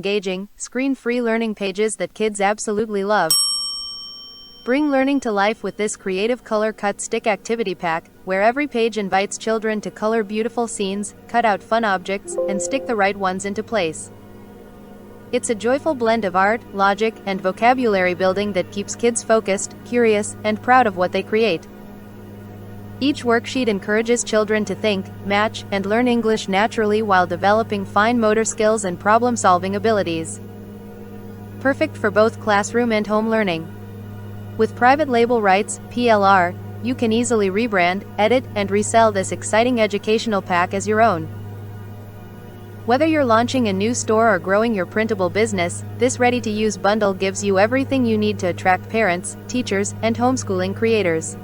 engaging, screen-free learning pages that kids absolutely love. Bring learning to life with this creative color cut stick activity pack, where every page invites children to color beautiful scenes, cut out fun objects, and stick the right ones into place. It's a joyful blend of art, logic, and vocabulary building that keeps kids focused, curious, and proud of what they create. Each worksheet encourages children to think, match, and learn English naturally while developing fine motor skills and problem-solving abilities. Perfect for both classroom and home learning. With private label rights, PLR, you can easily rebrand, edit, and resell this exciting educational pack as your own. Whether you're launching a new store or growing your printable business, this ready-to-use bundle gives you everything you need to attract parents, teachers, and homeschooling creators.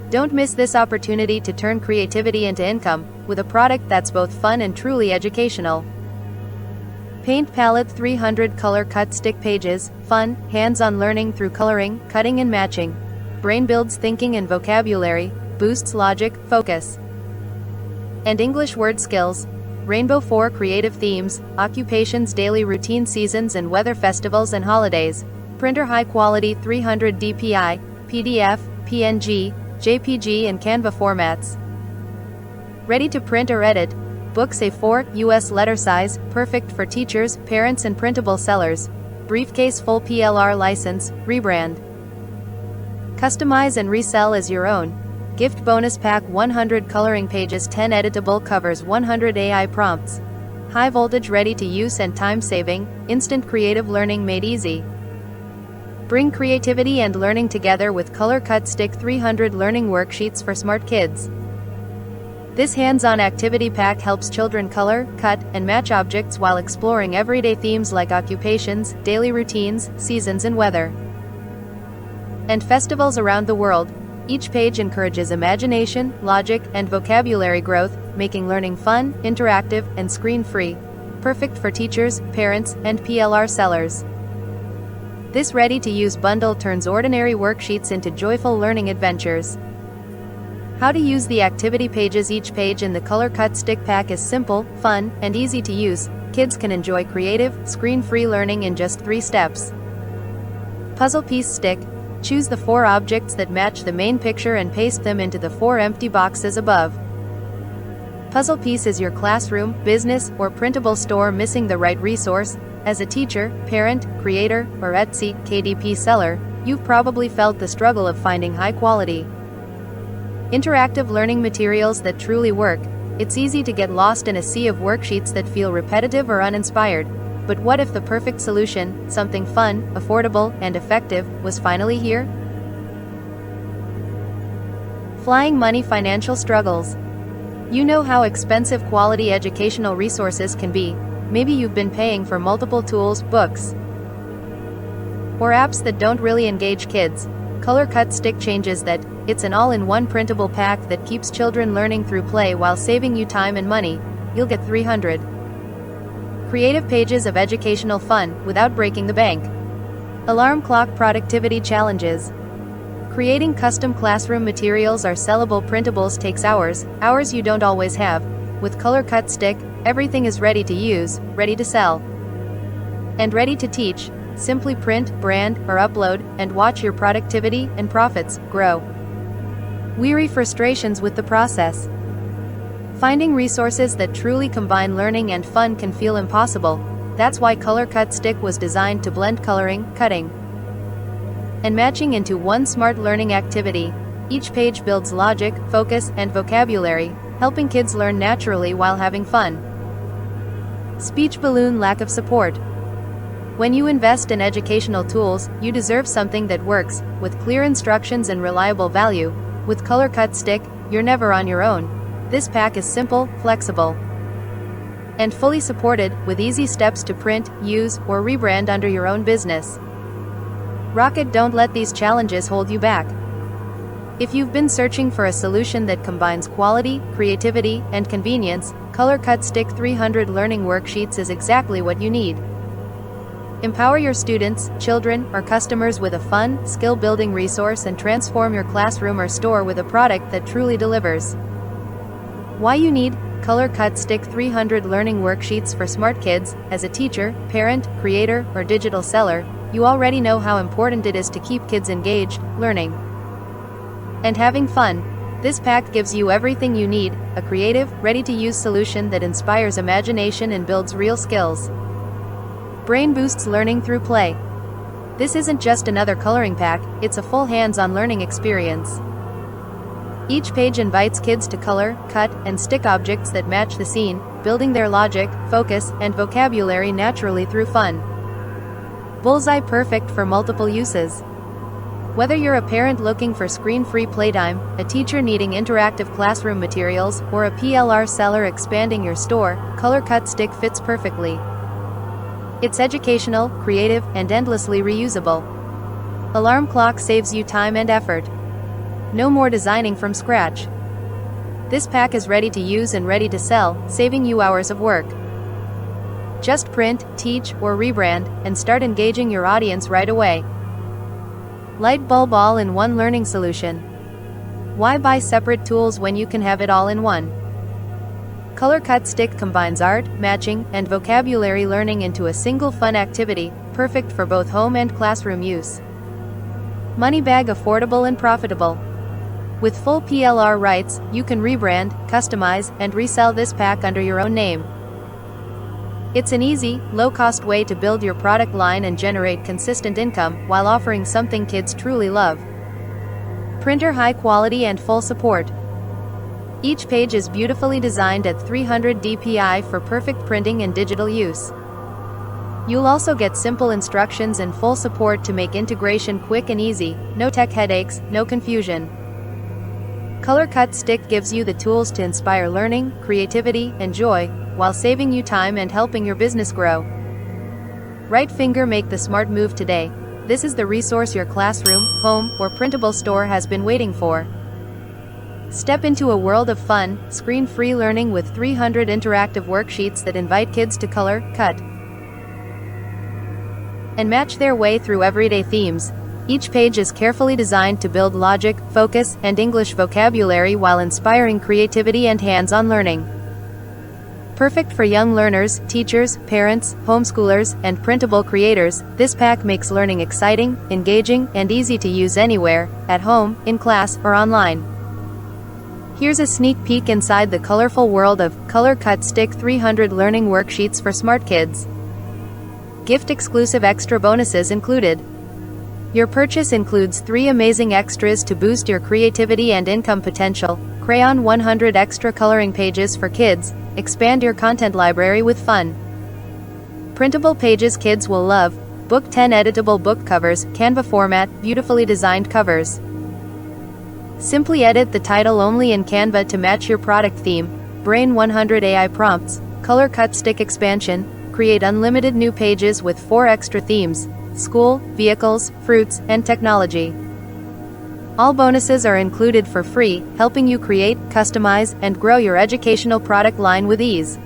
Don't miss this opportunity to turn creativity into income, with a product that's both fun and truly educational. Paint Palette 300 Color Cut Stick Pages, fun, hands-on learning through coloring, cutting and matching. Brain builds thinking and vocabulary, boosts logic, focus, and English word skills. Rainbow 4 creative themes, occupations, daily routine, seasons and weather, festivals and holidays. Printer high quality 300 dpi, PDF, PNG, JPG and Canva formats. Ready to print or edit. Books A4, US letter size, perfect for teachers, parents and printable sellers. Briefcase full PLR license, rebrand. Customize and resell as your own. Gift bonus pack 100 coloring pages, 10 editable covers, 100 AI prompts. High voltage, ready to use and time saving, instant creative learning made easy. Bring creativity and learning together with Color Cut Stick 300 learning worksheets for smart kids. This hands-on activity pack helps children color, cut, and match objects while exploring everyday themes like occupations, daily routines, seasons and weather, and festivals around the world. Each page encourages imagination, logic, and vocabulary growth, making learning fun, interactive, and screen-free. Perfect for teachers, parents, and PLR sellers. This ready-to-use bundle turns ordinary worksheets into joyful learning adventures. How to use the activity pages. Each page in the Color Cut Stick pack is simple, fun, and easy to use. Kids can enjoy creative, screen-free learning in just 3 steps. Puzzle piece stick. Choose the 4 objects that match the main picture and paste them into the 4 empty boxes above. Puzzle piece is your classroom, business, or printable store missing the right resource. As a teacher, parent, creator, or Etsy, KDP seller, you've probably felt the struggle of finding high-quality, interactive learning materials that truly work. It's easy to get lost in a sea of worksheets that feel repetitive or uninspired. But what if the perfect solution, something fun, affordable, and effective, was finally here? Flying money financial struggles. You know how expensive quality educational resources can be. Maybe you've been paying for multiple tools, books, or apps that don't really engage kids. Color Cut Stick changes that. It's an all-in-one printable pack that keeps children learning through play while saving you time and money. You'll get 300 creative pages of educational fun without breaking the bank. Alarm clock productivity challenges. Creating custom classroom materials or sellable printables takes hours you don't always have. With Color Cut Stick, everything is ready to use, ready to sell, and ready to teach. Simply print, brand, or upload, and watch your productivity and profits grow. Weary frustrations with the process. Finding resources that truly combine learning and fun can feel impossible. That's why Color Cut Stick was designed to blend coloring, cutting, and matching into one smart learning activity. Each page builds logic, focus, and vocabulary, helping kids learn naturally while having fun. Speech balloon lack of support. When you invest in educational tools, you deserve something that works, with clear instructions and reliable value. With Color Cut Stick, you're never on your own. This pack is simple, flexible, and fully supported, with easy steps to print, use, or rebrand under your own business. Rocket, don't let these challenges hold you back. If you've been searching for a solution that combines quality, creativity, and convenience, Color Cut Stick 300 Learning Worksheets is exactly what you need. Empower your students, children, or customers with a fun, skill-building resource and transform your classroom or store with a product that truly delivers. Why you need Color Cut Stick 300 Learning Worksheets for Smart Kids. As a teacher, parent, creator, or digital seller, you already know how important it is to keep kids engaged, learning, and having fun. This pack gives you everything you need, a creative, ready-to-use solution that inspires imagination and builds real skills. Brain boosts learning through play. This isn't just another coloring pack, it's a full hands-on learning experience. Each page invites kids to color, cut, and stick objects that match the scene, building their logic, focus, and vocabulary naturally through fun. Bullseye, perfect for multiple uses. Whether you're a parent looking for screen-free playtime, a teacher needing interactive classroom materials, or a PLR seller expanding your store, Color Cut Stick fits perfectly. It's educational, creative, and endlessly reusable. Alarm clock saves you time and effort. No more designing from scratch. This pack is ready to use and ready to sell, saving you hours of work. Just print, teach, or rebrand, and start engaging your audience right away. Light bulb all-in-one learning solution. Why buy separate tools when you can have it all in one? Color Cut Stick combines art, matching, and vocabulary learning into a single fun activity, perfect for both home and classroom use. Money bag, affordable and profitable. With full PLR rights, you can rebrand, customize, and resell this pack under your own name. It's an easy, low-cost way to build your product line and generate consistent income while offering something kids truly love. Printer, high quality and full support. Each page is beautifully designed at 300 dpi for perfect printing and digital use. You'll also get simple instructions and full support to make integration quick and easy, no tech headaches, no confusion. Color Cut Stick gives you the tools to inspire learning, creativity, and joy, while saving you time and helping your business grow. Right finger, make the smart move today. This is the resource your classroom, home, or printable store has been waiting for. Step into a world of fun, screen-free learning with 300 interactive worksheets that invite kids to color, cut, and match their way through everyday themes. Each page is carefully designed to build logic, focus, and English vocabulary while inspiring creativity and hands-on learning. Perfect for young learners, teachers, parents, homeschoolers, and printable creators, this pack makes learning exciting, engaging, and easy to use anywhere, at home, in class, or online. Here's a sneak peek inside the colorful world of Color Cut Stick 300 Learning Worksheets for Smart Kids. Gift-exclusive extra bonuses included. Your purchase includes 3 amazing extras to boost your creativity and income potential. Crayon 100 extra coloring pages for kids. Expand your content library with fun. Printable pages kids will love. Book 10 editable book covers, Canva format, beautifully designed covers. Simply edit the title only in Canva to match your product theme. Brain 100 AI prompts. Color Cut Stick expansion. Create unlimited new pages with 4 extra themes: school, vehicles, fruits, and technology. All bonuses are included for free, helping you create, customize, and grow your educational product line with ease.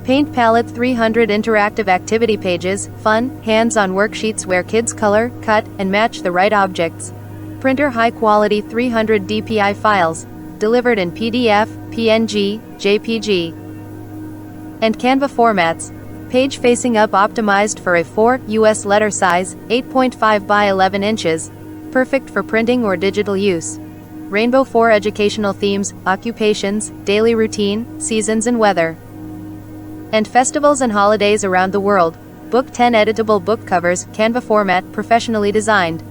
Paint Palette 300 interactive activity pages, fun, hands-on worksheets where kids color, cut, and match the right objects. Printer, high-quality 300 dpi files, delivered in PDF, PNG, JPG, and Canva formats. Page facing up, optimized for a 4 US letter size, 8.5 by 11 inches. Perfect for printing or digital use. Rainbow, 4 educational themes, occupations, daily routine, seasons and weather, and festivals and holidays around the world. Book 10 editable book covers, Canva format, professionally designed.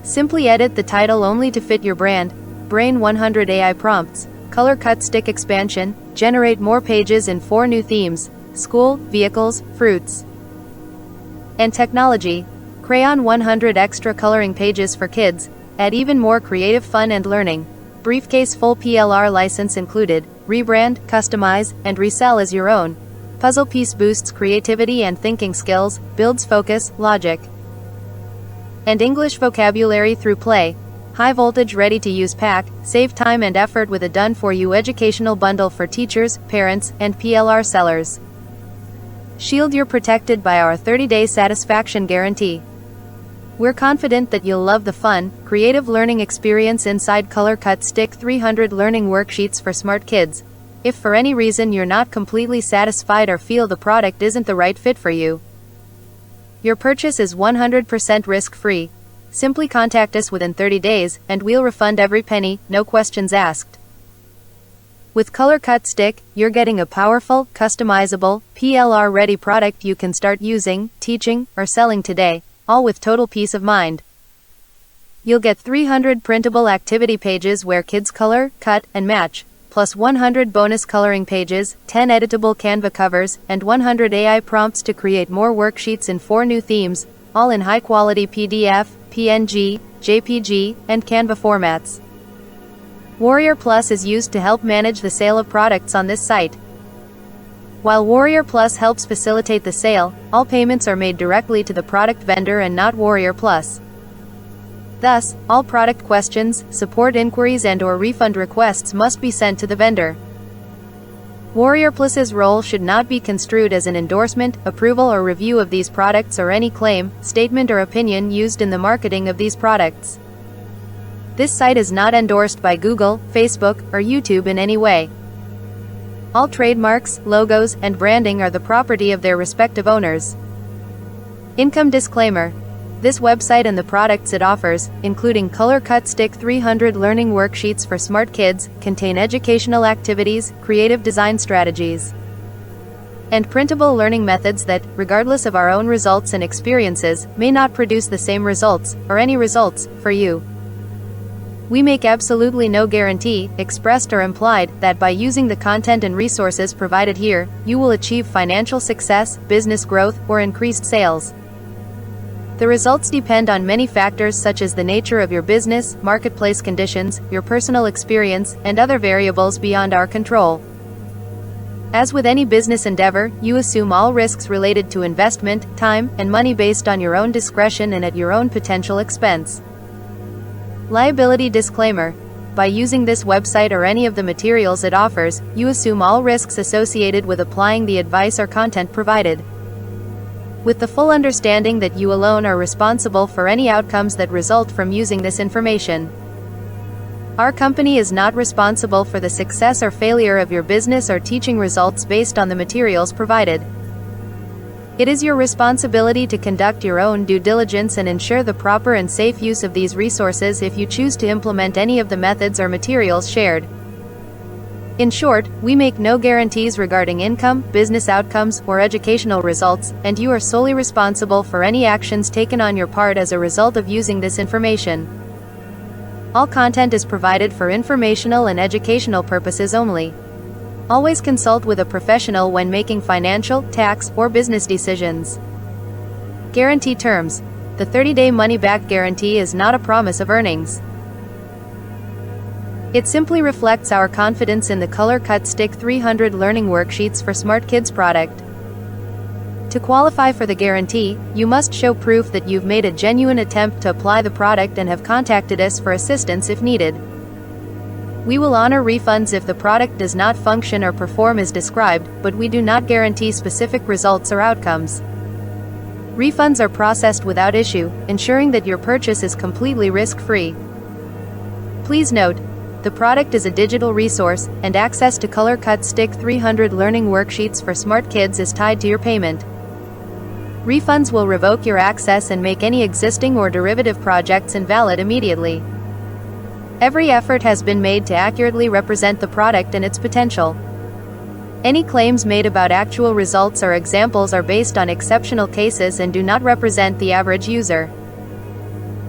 Simply edit the title only to fit your brand. Brain 100 AI prompts. Color Cut Stick expansion. Generate more pages in 4 new themes: school, vehicles, fruits, and technology. Crayon 100 extra coloring pages for kids. Add even more creative fun and learning. Briefcase, full PLR license included. Rebrand, customize, and resell as your own. Puzzle piece boosts creativity and thinking skills, builds focus, logic, and English vocabulary through play. High voltage, ready to use pack. Save time and effort with a done for you educational bundle for teachers, parents, and PLR sellers. Shield, you're protected by our 30-day satisfaction guarantee. We're confident that you'll love the fun, creative learning experience inside Color Cut Stick 300 Learning Worksheets for Smart Kids. if for any reason you're not completely satisfied or feel the product isn't the right fit for you. Your purchase is 100% risk-free. Simply contact us within 30 days, and we'll refund every penny, no questions asked. With Color Cut Stick, you're getting a powerful, customizable, PLR-ready product you can start using, teaching, or selling today, all with total peace of mind. You'll get 300 printable activity pages where kids color, cut, and match, plus 100 bonus coloring pages, 10 editable Canva covers, and 100 AI prompts to create more worksheets in 4 new themes, all in high-quality PDF, PNG, JPG, and Canva formats. Warrior Plus is used to help manage the sale of products on this site. While Warrior Plus helps facilitate the sale, all payments are made directly to the product vendor and not Warrior Plus. Thus, all product questions, support inquiries and/or refund requests must be sent to the vendor. Warrior Plus's role should not be construed as an endorsement, approval or review of these products or any claim, statement or opinion used in the marketing of these products. This site is not endorsed by Google, Facebook, or YouTube in any way. All trademarks, logos, and branding are the property of their respective owners. Income disclaimer. This website and the products it offers, including Color Cut Stick 300 learning worksheets for smart kids, contain educational activities, creative design strategies, and printable learning methods that, regardless of our own results and experiences, may not produce the same results, or any results, for you. We make absolutely no guarantee, expressed or implied, that by using the content and resources provided here, you will achieve financial success, business growth, or increased sales. The results depend on many factors such as the nature of your business, marketplace conditions, your personal experience, and other variables beyond our control. As with any business endeavor, you assume all risks related to investment, time, and money based on your own discretion and at your own potential expense. Liability disclaimer. By using this website or any of the materials it offers, you assume all risks associated with applying the advice or content provided, with the full understanding that you alone are responsible for any outcomes that result from using this information. Our company is not responsible for the success or failure of your business or teaching results based on the materials provided. It is your responsibility to conduct your own due diligence and ensure the proper and safe use of these resources if you choose to implement any of the methods or materials shared. In short, we make no guarantees regarding income, business outcomes, or educational results, and you are solely responsible for any actions taken on your part as a result of using this information. All content is provided for informational and educational purposes only. Always consult with a professional when making financial, tax, or business decisions. Guarantee terms. The 30-day money-back guarantee is not a promise of earnings. It simply reflects our confidence in the Color Cut Stick 300 learning worksheets for smart kids product. To qualify for the guarantee, you must show proof that you've made a genuine attempt to apply the product and have contacted us for assistance if needed. We will honor refunds if the product does not function or perform as described, but we do not guarantee specific results or outcomes. Refunds are processed without issue, ensuring that your purchase is completely risk-free. Please note, the product is a digital resource, and access to Color Cut Stick 300 learning worksheets for smart kids is tied to your payment. Refunds will revoke your access and make any existing or derivative projects invalid immediately. Every effort has been made to accurately represent the product and its potential. Any claims made about actual results or examples are based on exceptional cases and do not represent the average user.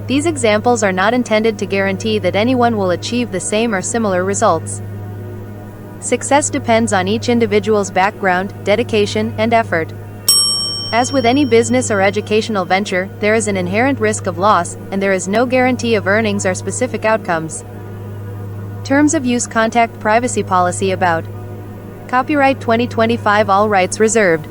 These examples are not intended to guarantee that anyone will achieve the same or similar results. Success depends on each individual's background, dedication, and effort. As with any business or educational venture, there is an inherent risk of loss, and there is no guarantee of earnings or specific outcomes. Terms of use. Contact privacy policy about. Copyright 2025, all rights reserved.